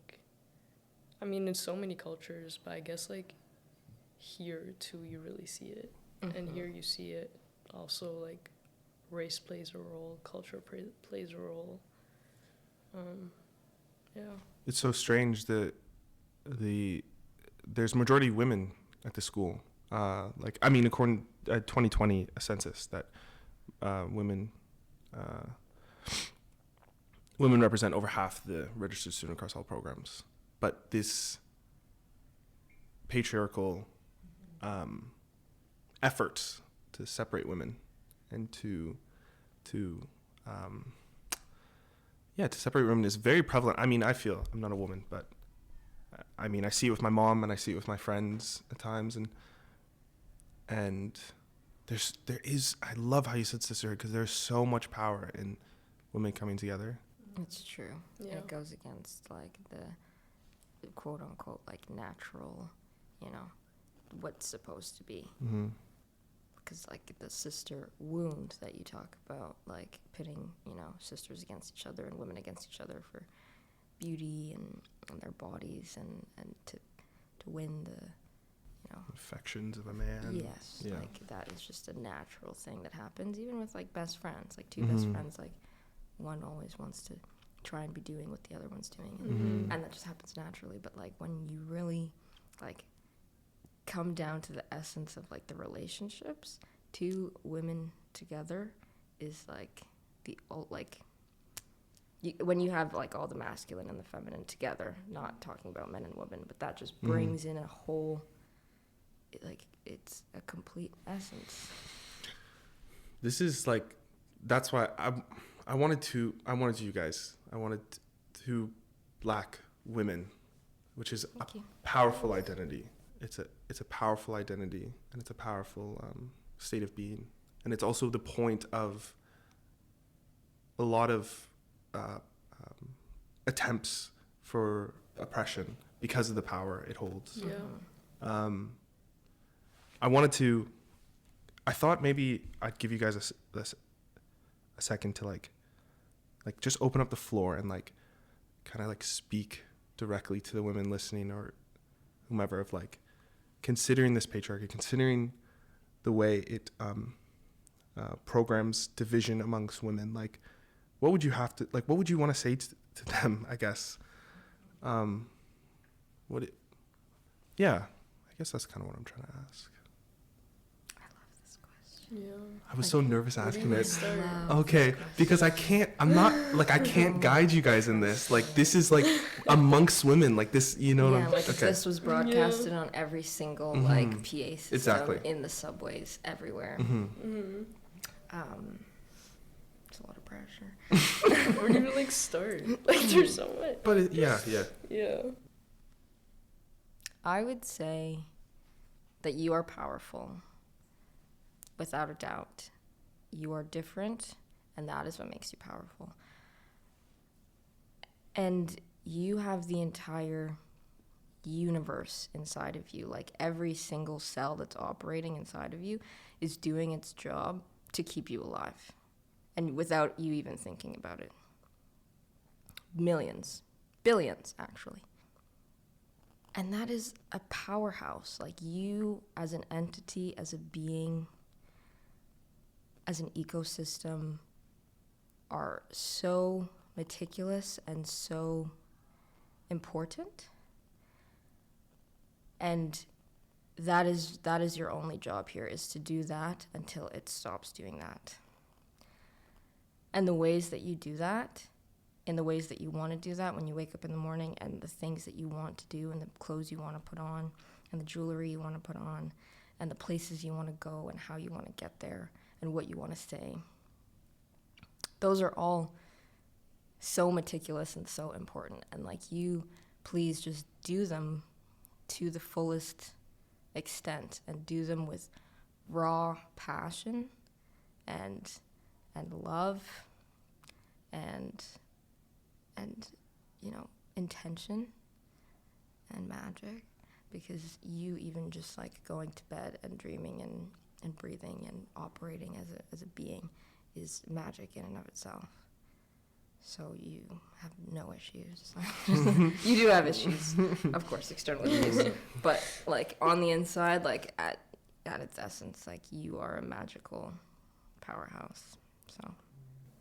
I mean, in so many cultures, but I guess like here too, you really see it. And here you see it also, like race plays a role, culture plays a role. Yeah. It's so strange that there's majority women at the school. Like, I mean, according to 2020 census, that women represent over half the registered student across all programs. But this patriarchal efforts to separate women and to separate women is very prevalent. I mean, I feel, I'm not a woman, but I mean, I see it with my mom and I see it with my friends at times, and there is, I love how you said sisterhood, because there's so much power in women coming together. It's true. Yeah. It goes against like the quote unquote like natural, you know, what's supposed to be. Because like the sister wound that you talk about, like pitting, you know, sisters against each other and women against each other for beauty and their bodies and to win the, you know, Affections of a man. yes, Yeah. like that is just a natural thing that happens even with like best friends, like two best friends, like one always wants to try and be doing what the other one's doing, and that just happens naturally. But like when you really like come down to the essence of like the relationships, two women together is like when you have like all the masculine and the feminine together, not talking about men and women, but that just brings in a whole, like it's a complete essence. This is like, that's why I wanted you guys, I wanted two Black women, which is Thank you. powerful identity. It's a powerful identity, and it's a powerful state of being, and it's also the point of a lot of attempts for oppression because of the power it holds. Yeah. I thought maybe I'd give you guys a second to like just open up the floor and like kind of like speak directly to the women listening or whomever, of like considering this patriarchy, considering the way it programs division amongst women. Like, what would you want to say to them, I guess? I guess that's kind of what I'm trying to ask. I love this question. Yeah. I was so nervous asking Where do it. we start? Okay, because I can't guide you guys in this. Like, this is like amongst women, like this, you know what I'm, like if okay. this was broadcasted on every single like PA system Exactly. in the subways everywhere. It's a lot of pressure. Where do you like start? Like there's so much. But yeah. Yeah. I would say that you are powerful, without a doubt. You are different, and that is what makes you powerful. And you have the entire universe inside of you. Like every single cell that's operating inside of you is doing its job to keep you alive, and without you even thinking about it. Millions, billions, actually. And that is a powerhouse. Like you as an entity, as a being, as an ecosystem, are so meticulous and so important. And that is your only job here, is to do that until it stops doing that. And the ways that you do that, in the ways that you want to do that when you wake up in the morning, and the things that you want to do, and the clothes you want to put on, and the jewelry you want to put on, and the places you want to go, and how you want to get there, and what you want to say. Those are all so meticulous and so important, and like you please just do them to the fullest extent and do them with raw passion and love and you know, intention and magic, because you even just like going to bed and dreaming and breathing and operating as a being is magic in and of itself. So you have no issues. You do have issues, of course, external issues, but like on the inside, like at its essence, like you are a magical powerhouse. So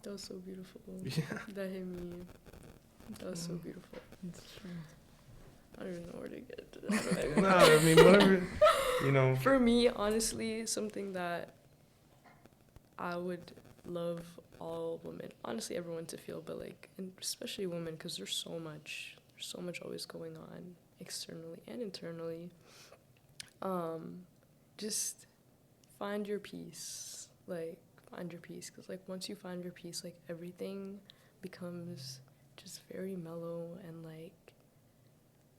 That was so beautiful. Yeah. That hit me. That was so beautiful. it's true. I don't even know where to get to that. No, I mean, whatever, you know. For me, honestly, something that I would love all women, honestly everyone, to feel, but like, and especially women, because there's so much always going on externally and internally. Just find your peace, like find your peace, because like once you find your peace, like everything becomes just very mellow, and like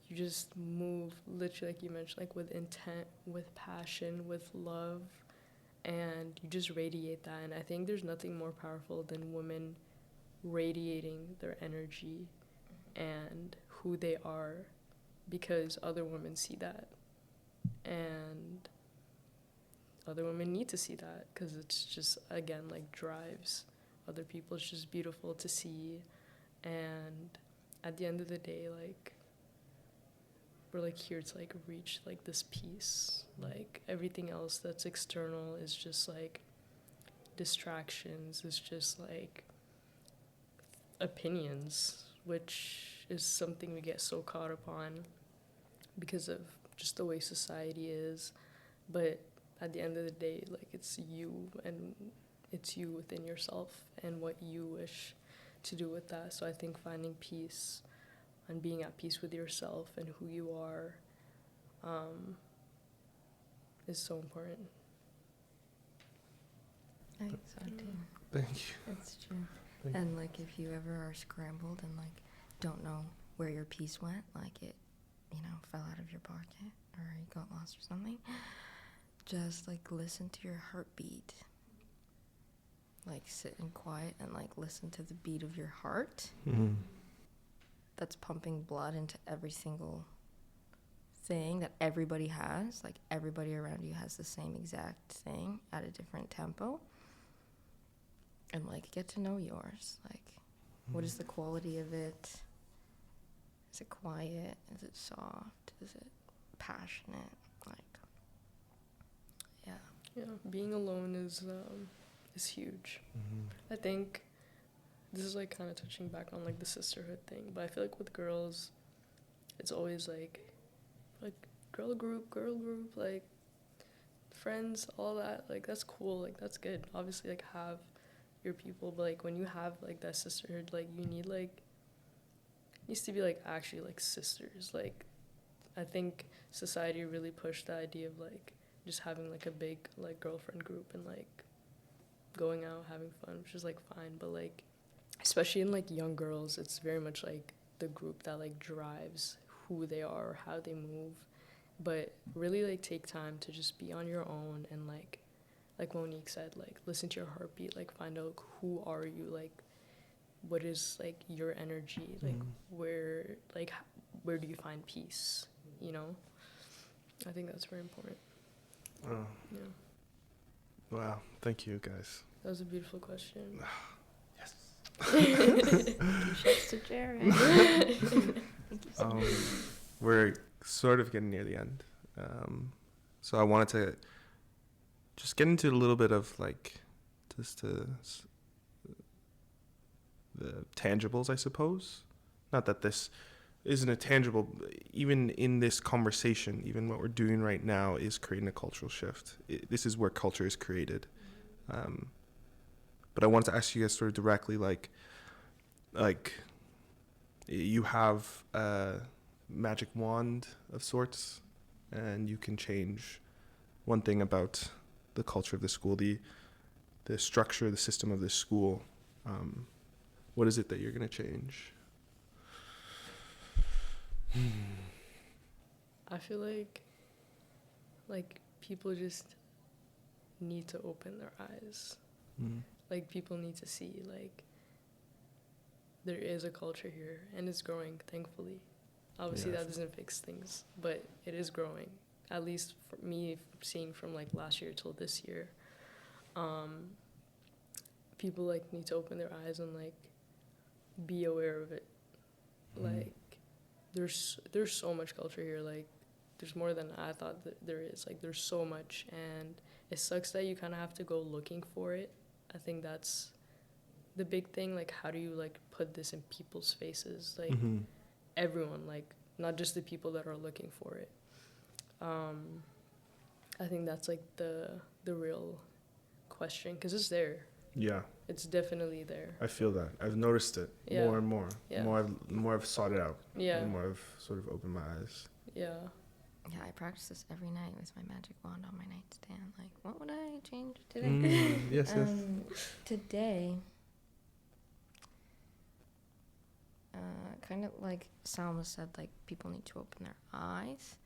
you just move literally, like you mentioned, like with intent, with passion, with love, and you just radiate that. And I think there's nothing more powerful than women radiating their energy and who they are, because other women see that, and other women need to see that, because it's just, again, like drives other people. It's just beautiful to see. And at the end of the day, like we're like here to like reach like this peace. Like everything else that's external is just like distractions. It's just like opinions, which is something we get so caught up on because of just the way society is. But at the end of the day, like it's you, and it's you within yourself and what you wish to do with that. So I think finding peace and being at peace with yourself and who you are is so important. I think so too. Thank you. It's true. And like if you ever are scrambled and like don't know where your piece went, like it, you know, fell out of your pocket or you got lost or something, just like listen to your heartbeat. Like sit in quiet and like listen to the beat of your heart. Mm-hmm. That's pumping blood into every single thing that everybody has. Like everybody around you has the same exact thing at a different tempo. And like get to know yours. Like what is the quality of it? Is it quiet? Is it soft? Is it passionate? Like, yeah. Yeah, being alone is huge. I think this is like kind of touching back on like the sisterhood thing, but I feel like with girls, it's always like girl group, like friends, all that. Like that's cool, like that's good. Obviously, like have your people, but like when you have like that sisterhood, like you need like needs to be like actually like sisters. Like I think society really pushed the idea of like just having like a big like girlfriend group and like going out having fun, which is like fine, but like especially in like young girls, it's very much like the group that like drives who they are, how they move. But really like take time to just be on your own and like Monique said, like listen to your heartbeat, like find out who are you, like what is like your energy, like where do you find peace, you know? I think that's very important. Oh. Yeah. Wow. Thank you, guys. That was a beautiful question. Yes. Shots to Jared. We're sort of getting near the end. So I wanted to just get into a little bit of like just the tangibles, I suppose. Not that this isn't a tangible, even in this conversation, even what we're doing right now is creating a cultural shift. This is where culture is created. But I wanted to ask you guys sort of directly, like you have a magic wand of sorts, and you can change one thing about the culture of the school, the structure, the system of the school. What is it that you're going to change? I feel like people just need to open their eyes. Like, people need to see, like, there is a culture here, and it's growing, thankfully. Obviously, that doesn't fix things, but it is growing. At least for me, seeing from, like, last year till this year. People, like, need to open their eyes and, like, be aware of it. Like, there's so much culture here. Like, there's more than I thought that there is. Like, there's so much, and it sucks that you kind of have to go looking for it. I think that's the big thing. Like, how do you, like, put this in people's faces? Like, everyone, like, not just the people that are looking for it. I think that's, like, the real question, because it's there. Yeah. It's definitely there. I feel that. I've noticed it more and more. Yeah. The more I've sought it out. Yeah. The more I've sort of opened my eyes. Yeah. Yeah, I practice this every night with my magic wand on my nightstand. Like, what would I change today? Yes. Today, kind of like Salma said, like, people need to open their eyes.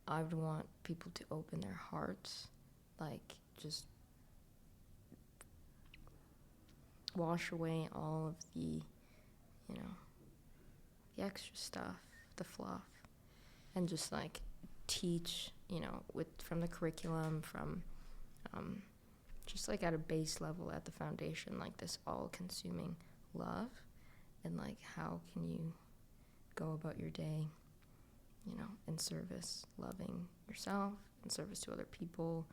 I would want people to open their hearts. Like, just wash away all of the, the extra stuff, the fluff, and just, like, teach, from the curriculum, from just, like, at a base level, at the foundation, like, this all-consuming love, and, like, how can you go about your day, in service, loving yourself, in service to other people,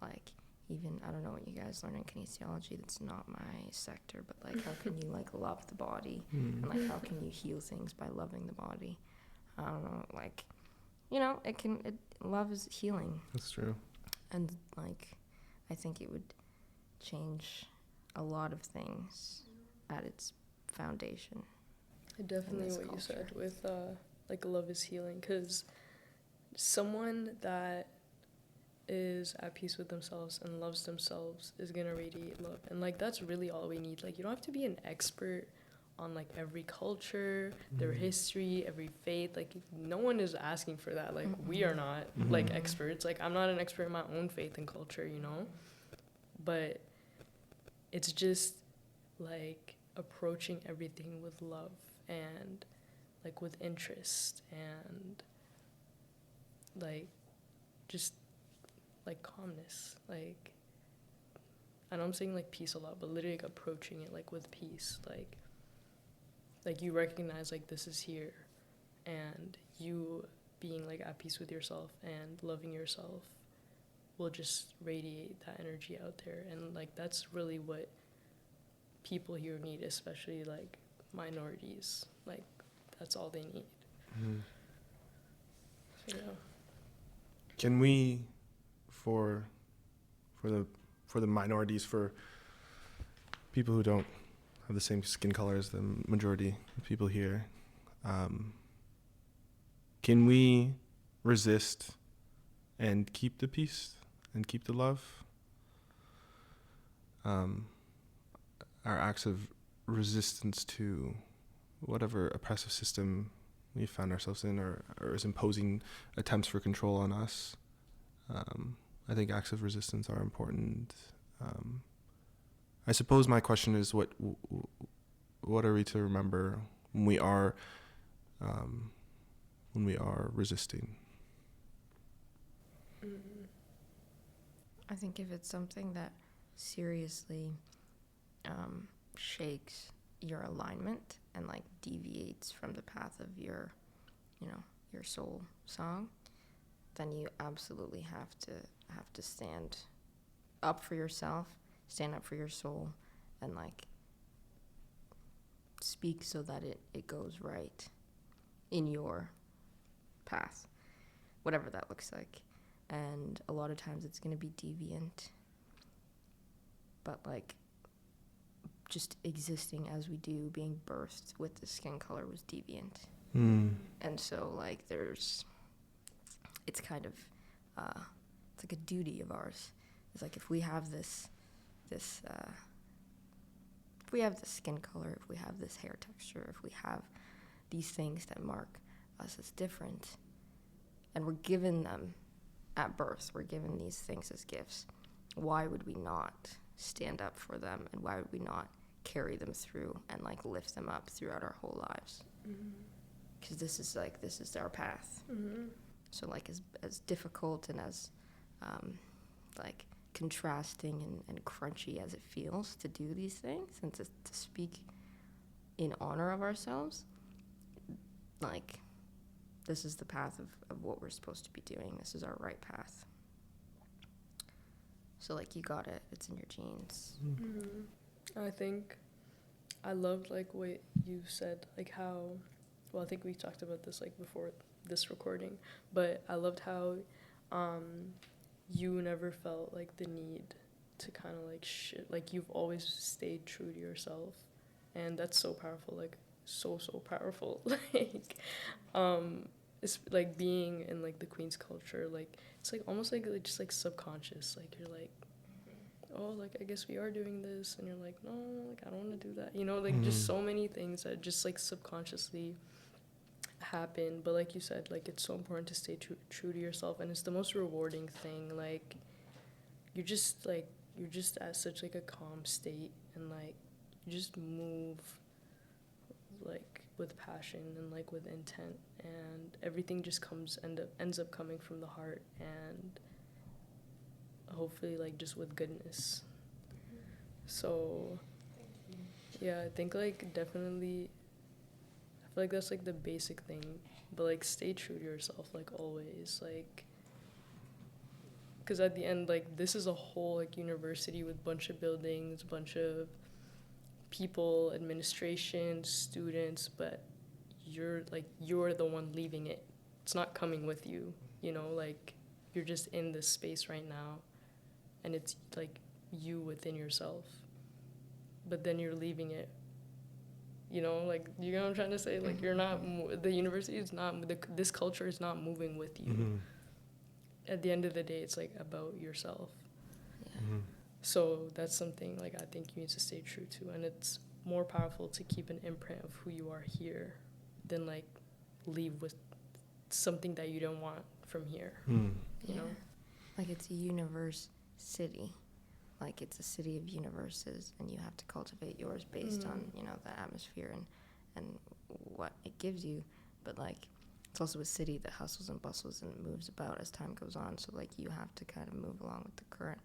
like, even, I don't know what you guys learn in kinesiology, that's not my sector, but, like, how can you, like, love the body, and, like, how can you heal things by loving the body? I don't know, like, love is healing. That's true. And, like, I think it would change a lot of things at its foundation. Definitely what culture. You said with, like, love is healing, because someone that is at peace with themselves and loves themselves is gonna radiate love, and, like, that's really all we need. Like, you don't have to be an expert on, like, every culture, their history, every faith. Like, no one is asking for that. Like, we are not like experts. Like, I'm not an expert in my own faith and culture, but it's just, like, approaching everything with love and, like, with interest and, like, just, like, calmness. Like, I know I'm saying, like, peace a lot, but literally, like, approaching it, like, with peace. Like, you recognize, like, this is here, and you being, like, at peace with yourself and loving yourself will just radiate that energy out there. And, like, that's really what people here need, especially, like, minorities. Like, that's all they need. So, yeah. Can we, for the minorities, for people who don't have the same skin color as the majority of people here, can we resist and keep the peace and keep the love? Our acts of resistance to whatever oppressive system we found ourselves in, or is imposing attempts for control on us. I think acts of resistance are important. I suppose my question is, what are we to remember when we are resisting? I think if it's something that seriously shakes your alignment and, like, deviates from the path of your soul song, then you absolutely have to stand up for yourself, stand up for your soul, and, like, speak so that it goes right in your path, whatever that looks like. And a lot of times it's going to be deviant, but, like, just existing as we do, being birthed with the skin color was deviant. And so, like, it's kind of it's like a duty of ours. It's like, if we have this if we have this skin color, if we have this hair texture, if we have these things that mark us as different, and we're given them at birth, we're given these things as gifts, why would we not stand up for them, and why would we not carry them through and like lift them up throughout our whole lives? Because this is our path. So like as difficult and as like contrasting and crunchy as it feels to do these things and to speak in honor of ourselves, like this is the path of what we're supposed to be doing. This is our right path. So like you got it, it's in your genes. I think I loved like what you said, like how, well, I think we talked about this like before this recording, but I loved how you never felt like the need to kind of like like you've always stayed true to yourself, and that's so powerful, like so powerful. Like it's like being in like the Queen's culture, like it's like almost like just like subconscious, like you're like, oh, like I guess we are doing this, and you're like, no, like I don't want to do that, you know, like just so many things that just like subconsciously happen. But like you said, like it's so important to stay true to yourself, and it's the most rewarding thing. Like you're just at such like a calm state, and like you just move like with passion and like with intent, and everything just ends up coming from the heart, and hopefully like just with goodness. So yeah, I think like definitely I feel like that's like the basic thing, but like stay true to yourself, like always, like because at the end, like this is a whole like university with bunch of buildings, bunch of people, administration, students, but you're the one leaving it. It's not coming with you, you know, like you're just in this space right now, and it's like you within yourself, but then you're leaving it, you know, like, you know what I'm trying to say? Like you're not the university is not this culture is not moving with you. At the end of the day, it's like about yourself. So that's something like I think you need to stay true to, and it's more powerful to keep an imprint of who you are here than like leave with something that you don't want from here. You know, like it's a universe city, like it's a city of universes, and you have to cultivate yours based on, you know, the atmosphere and what it gives you. But like it's also a city that hustles and bustles and moves about as time goes on, so like you have to kind of move along with the current.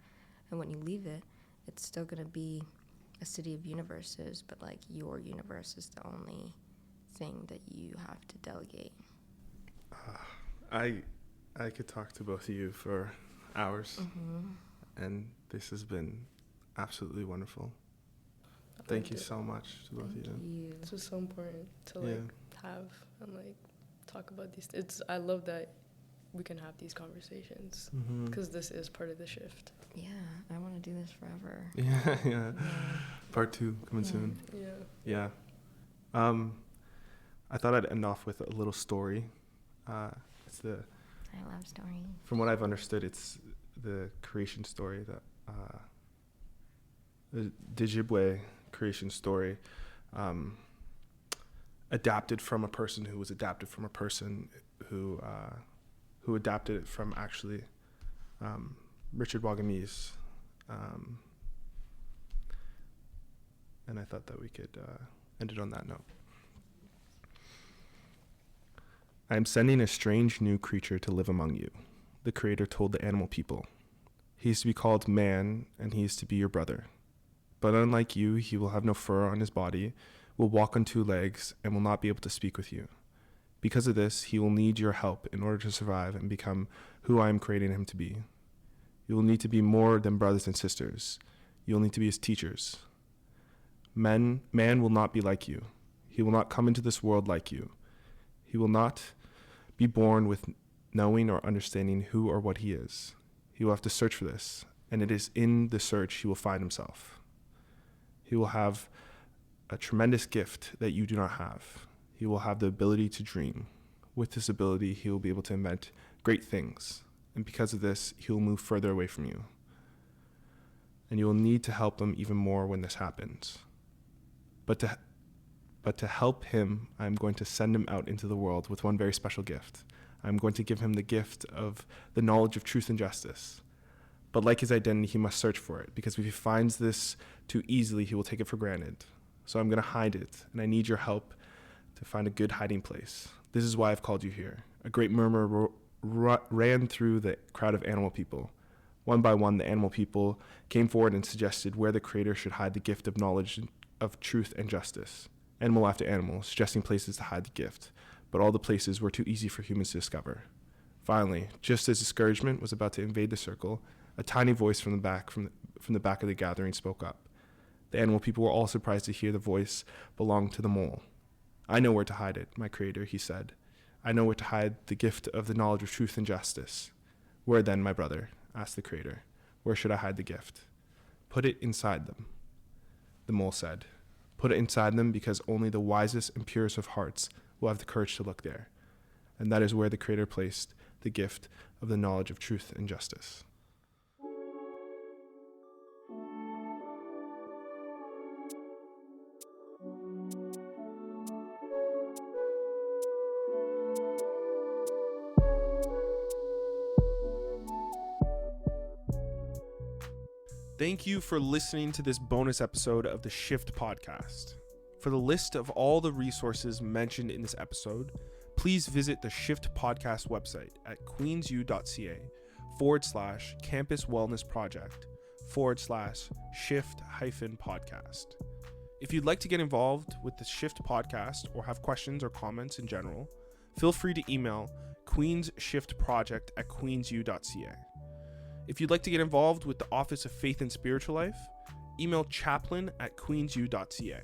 And when you leave it, it's still going to be a city of universes, but like your universe is the only thing that you have to delegate. I could talk to both of you for hours, and this has been absolutely wonderful. Thank you so much to both of you. This was so important to like have and like talk about these. I love that we can have these conversations, because this is part of the shift. Yeah, I want to do this forever. Yeah. Part 2 coming soon. Yeah. I thought I'd end off with a little story. I love stories. From what I've understood, it's the creation story that the Ojibwe creation story, adapted from a person who was adapted from a person who adapted it from actually Richard Wagamese, and I thought that we could end it on that note. I am sending a strange new creature to live among you, the Creator told the animal people. He is to be called man, and he is to be your brother. But unlike you, he will have no fur on his body, will walk on 2 legs, and will not be able to speak with you. Because of this, he will need your help in order to survive and become who I am creating him to be. You will need to be more than brothers and sisters. You will need to be his teachers. Man will not be like you. He will not come into this world like you. He will not be born with knowing or understanding who or what he is. He will have to search for this, and it is in the search he will find himself. He will have a tremendous gift that you do not have. He will have the ability to dream. With this ability, he will be able to invent great things, and because of this, he will move further away from you. And you will need to help him even more when this happens. But to help him, I'm going to send him out into the world with one very special gift. I'm going to give him the gift of the knowledge of truth and justice. But like his identity, he must search for it, because if he finds this too easily, he will take it for granted. So I'm going to hide it, and I need your help to find a good hiding place. This is why I've called you here. A great murmur ran through the crowd of animal people. One by one, the animal people came forward and suggested where the Creator should hide the gift of knowledge of truth and justice. Animal after animal, suggesting places to hide the gift, but all the places were too easy for humans to discover. Finally, just as discouragement was about to invade the circle, a tiny voice from the back of the gathering spoke up. The animal people were all surprised to hear the voice belonged to the mole. I know where to hide it, my Creator, he said. I know where to hide the gift of the knowledge of truth and justice. Where then, my brother? Asked the Creator. Where should I hide the gift? Put it inside them, the mole said. Put it inside them, because only the wisest and purest of hearts will have the courage to look there. And that is where the Creator placed the gift of the knowledge of truth and justice. Thank you for listening to this bonus episode of the Shift podcast. For the list of all the resources mentioned in this episode, please visit the Shift podcast website at queensu.ca/campus wellness project/shift-podcast. If you'd like to get involved with the Shift podcast or have questions or comments in general, feel free to email queensshiftproject@queensu.ca. If you'd like to get involved with the Office of Faith and Spiritual Life, email chaplain@queensu.ca.